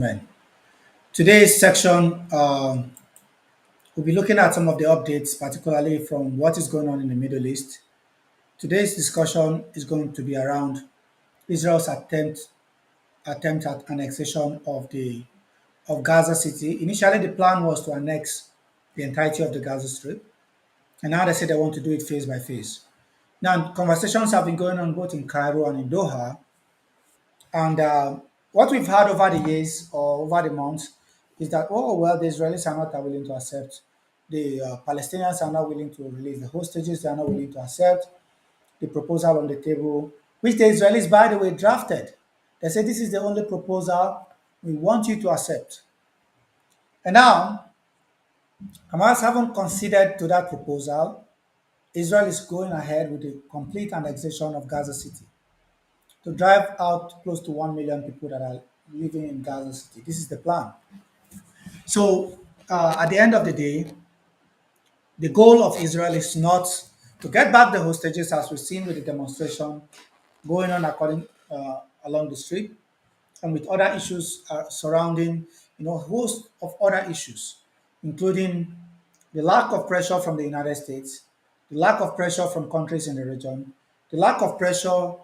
Right. Today's section, we'll be looking at some of the updates, particularly from what is going on in the Middle East. Today's discussion is going to be around Israel's attempt at annexation of Gaza City. Initially, the plan was to annex the entirety of the Gaza Strip, and now they say they want to do it phase by phase. Now, conversations have been going on both in Cairo and in Doha, and what we've had over the years or over the months is that, oh, well, the Israelis are not willing to accept. The Palestinians are not willing to release the hostages. They are not willing to accept the proposal on the table, which the Israelis, by the way, drafted. They said, this is the only proposal we want you to accept. And now, Hamas haven't considered to that proposal. Israel is going ahead with the complete annexation of Gaza City to drive out close to 1 million people that are living in Gaza City. This is the plan. So, at the end of the day, the goal of Israel is not to get back the hostages, as we've seen with the demonstration going on along the street, and with other issues surrounding, a host of other issues, including the lack of pressure from the United States, the lack of pressure from countries in the region, the lack of pressure,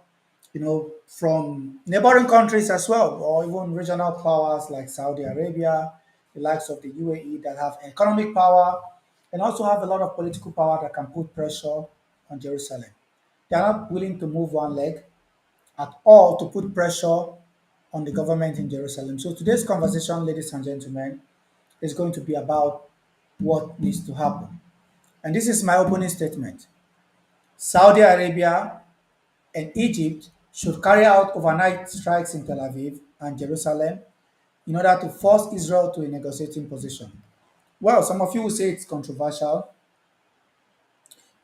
from neighboring countries as well, or even regional powers like Saudi Arabia, the likes of the UAE that have economic power and also have a lot of political power that can put pressure on Jerusalem. They are not willing to move one leg at all to put pressure on the government in Jerusalem. So today's conversation, ladies and gentlemen, is going to be about what needs to happen. And this is my opening statement. Saudi Arabia and Egypt should carry out overnight strikes in Tel Aviv and Jerusalem in order to force Israel to a negotiating position. Well, some of you will say it's controversial,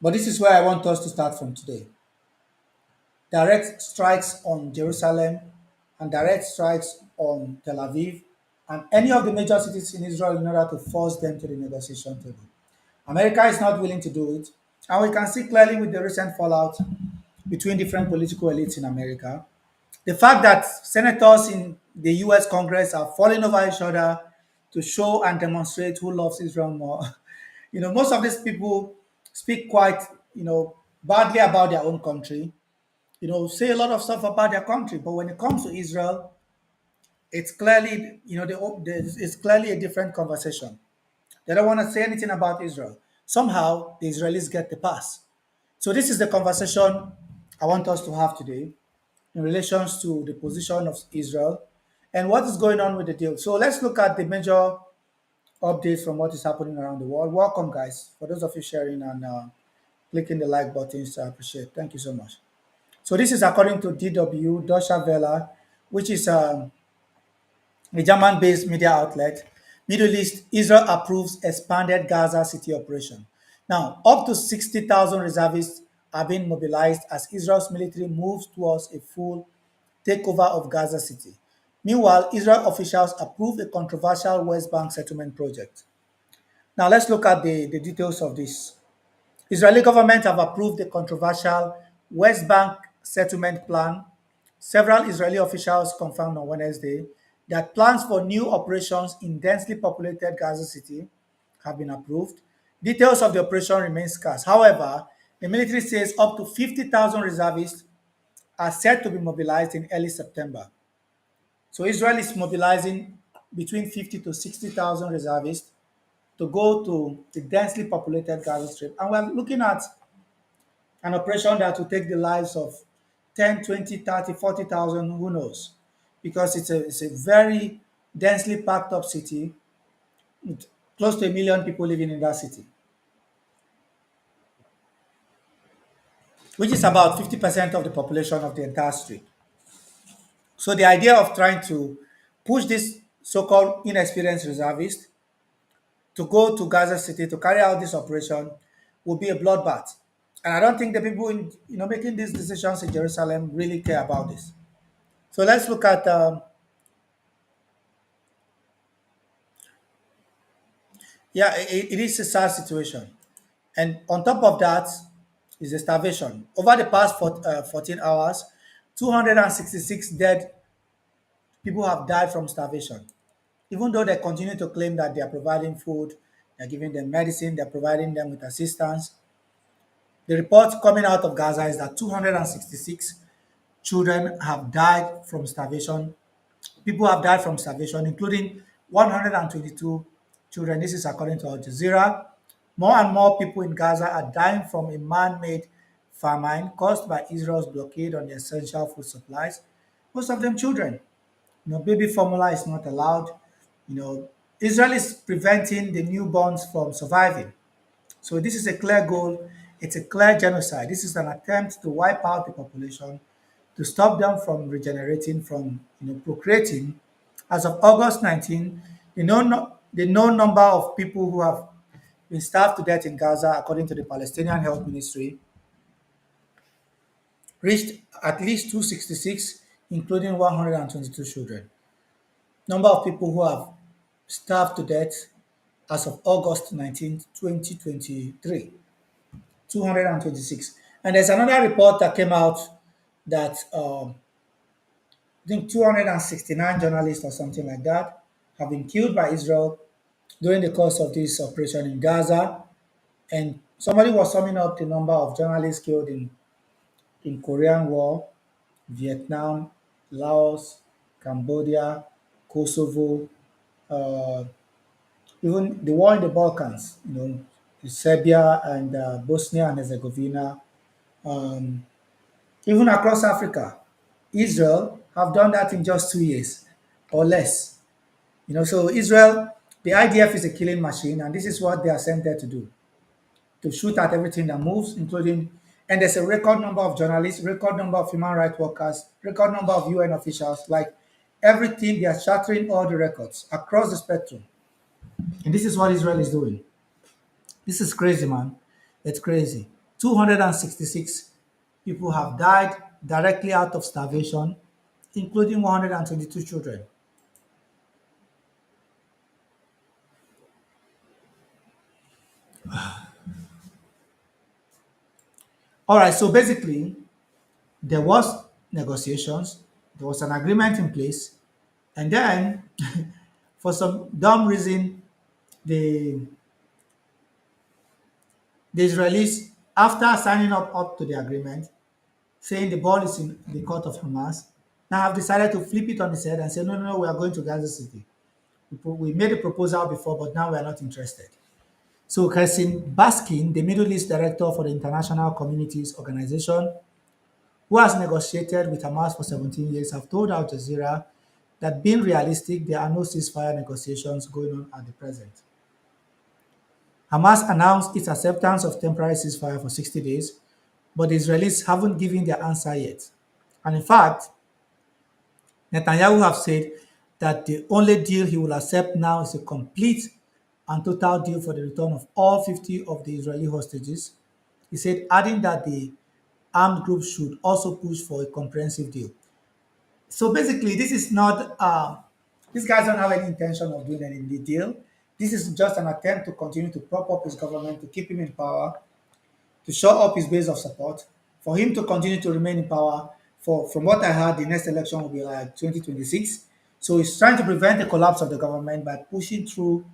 but this is where I want us to start from today. Direct strikes on Jerusalem and direct strikes on Tel Aviv and any of the major cities in Israel in order to force them to the negotiation table. America is not willing to do it, and we can see clearly with the recent fallout between different political elites in America. The fact that senators in the US Congress are falling over each other to show and demonstrate who loves Israel more. Most of these people speak quite, badly about their own country, say a lot of stuff about their country. But when it comes to Israel, it's clearly, it's clearly a different conversation. They don't want to say anything about Israel. Somehow, the Israelis get the pass. So this is the conversation I want us to have today in relations to the position of Israel and what is going on with the deal. So let's look at the major updates from what is happening around the world. Welcome, guys. For those of you sharing and clicking the like buttons, I appreciate. Thank you so much. So this is according to DW Deutsche Welle, which is a German-based media outlet. Middle East, Israel approves expanded Gaza City operation. Now, up to 60,000 reservists are being mobilized as Israel's military moves towards a full takeover of Gaza City. Meanwhile, Israel officials approve a controversial West Bank settlement project. Now, let's look at the details of this. Israeli government have approved the controversial West Bank settlement plan. Several Israeli officials confirmed on Wednesday that plans for new operations in densely populated Gaza City have been approved. Details of the operation remain scarce. However, the military says up to 50,000 reservists are set to be mobilized in early September. So Israel is mobilizing between 50 to 60,000 reservists to go to the densely populated Gaza Strip. And we're looking at an operation that will take the lives of 10, 20, 30, 40,000, who knows? Because it's a very densely packed up city with close to 1 million people living in that city, which is about 50% of the population of the entire strip. So the idea of trying to push this so-called inexperienced reservist to go to Gaza City to carry out this operation will be a bloodbath. And I don't think the people making these decisions in Jerusalem really care about this. So let's look at yeah, it is a sad situation. And on top of that is the starvation. Over the past 14 hours, 266 dead people have died from starvation. even though they continue to claim that they are providing food, they're giving them medicine, they're providing them with assistance. The report coming out of Gaza is that 266 children have died from starvation. People have died from starvation, including 122 children. This is according to Al Jazeera. More and more people in Gaza are dying from a man-made famine caused by Israel's blockade on the essential food supplies. Most of them children. Baby formula is not allowed. You know, Israel is preventing the newborns from surviving. So this is a clear goal. It's a clear genocide. This is an attempt to wipe out the population, to stop them from regenerating, from procreating. As of August 19, the known number of people who have been starved to death in Gaza, according to the Palestinian Health Ministry, reached at least 266, including 122 children. Number of people who have starved to death as of August 19th, 2023, 226. And there's another report that came out that I think 269 journalists or something like that have been killed by Israel during the course of this operation in Gaza. And somebody was summing up the number of journalists killed in Korean War, Vietnam, Laos, Cambodia, Kosovo, uh, even the war in the Balkans, Serbia and Bosnia and Herzegovina, um, even across Africa. Israel have done that in just 2 years or less. So Israel, the IDF is a killing machine, and this is what they are sent there to do, to shoot at everything that moves, including, and there's a record number of journalists, record number of human rights workers, record number of UN officials, like everything, they are shattering all the records across the spectrum. And this is what Israel is doing. This is crazy, man. It's crazy. 266 people have died directly out of starvation, including 122 children. All right, so basically, there was negotiations, there was an agreement in place, and then for some dumb reason, the the Israelis, after signing up to the agreement, saying the ball is in the court of Hamas, now have decided to flip it on its head and say, no, no, no, we are going to Gaza City. We made a proposal before, but now we are not interested. So Kasim Baskin, the Middle East director for the International Communities Organization, who has negotiated with Hamas for 17 years, have told Al Jazeera that being realistic, there are no ceasefire negotiations going on at the present. Hamas announced its acceptance of temporary ceasefire for 60 days, but the Israelis haven't given their answer yet. And in fact, Netanyahu have said that the only deal he will accept now is a complete and total deal for the return of all 50 of the Israeli hostages. He said, adding that the armed groups should also push for a comprehensive deal. So basically, this is not, these guys don't have any intention of doing any deal. This is just an attempt to continue to prop up his government, to keep him in power, to shore up his base of support, for him to continue to remain in power. From what I heard, the next election will be like 2026. So he's trying to prevent the collapse of the government by pushing through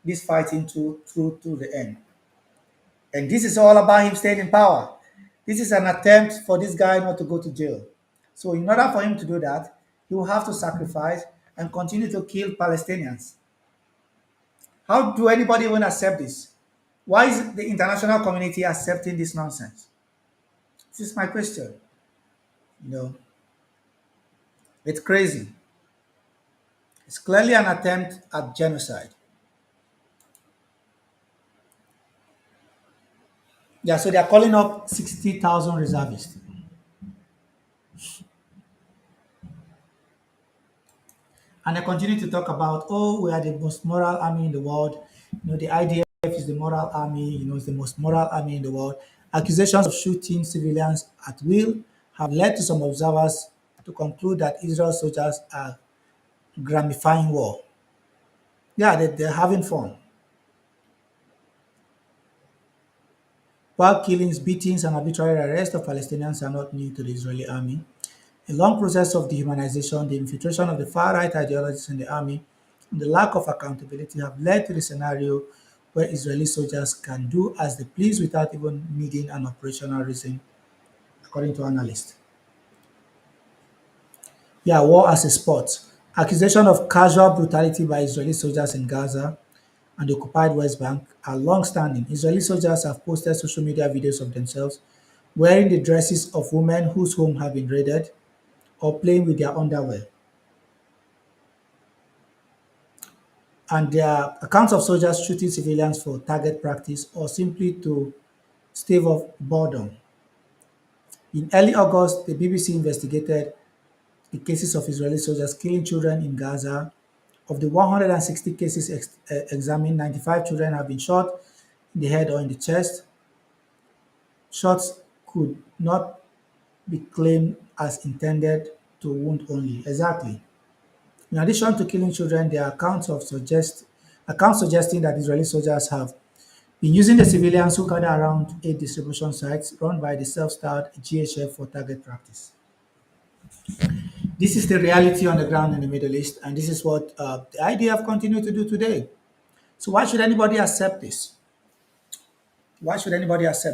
this fighting to the end. And this is all about him staying in power. This is an attempt for this guy not to go to jail. So in order for him to do that, he will have to sacrifice and continue to kill Palestinians. How do anybody even accept this? Why is the international community accepting this nonsense? This is my question. You know, it's crazy. It's clearly an attempt at genocide. Yeah, so they are calling up 60,000 reservists. And they continue to talk about, oh, we are the most moral army in the world. The IDF is the moral army, it's the most moral army in the world. Accusations of shooting civilians at will have led to some observers to conclude that Israel soldiers are gramifying war. Yeah, they're having fun. While killings, beatings, and arbitrary arrest of Palestinians are not new to the Israeli army, a long process of dehumanization, the infiltration of the far right ideologies in the army, The lack of accountability have led to the scenario where Israeli soldiers can do as they please without even needing an operational reason, according to analysts. Yeah, war as a sport. Accusation of casual brutality by Israeli soldiers in Gaza and the occupied West Bank are long-standing. Israeli soldiers have posted social media videos of themselves wearing the dresses of women whose homes have been raided or playing with their underwear. And there are accounts of soldiers shooting civilians for target practice or simply to stave off boredom. In early August, the BBC investigated the cases of Israeli soldiers killing children in Gaza. Of the 160 cases examined, 95 children have been shot in the head or in the chest. Shots could not be claimed as intended to wound only. Exactly. In addition to killing children, there are accounts suggesting that Israeli soldiers have been using the civilians who gather around aid distribution sites run by the self-styled GHF for target practice. This is the reality on the ground in the Middle East, and this is what the IDF continue to do today. So why should anybody accept this? Why should anybody accept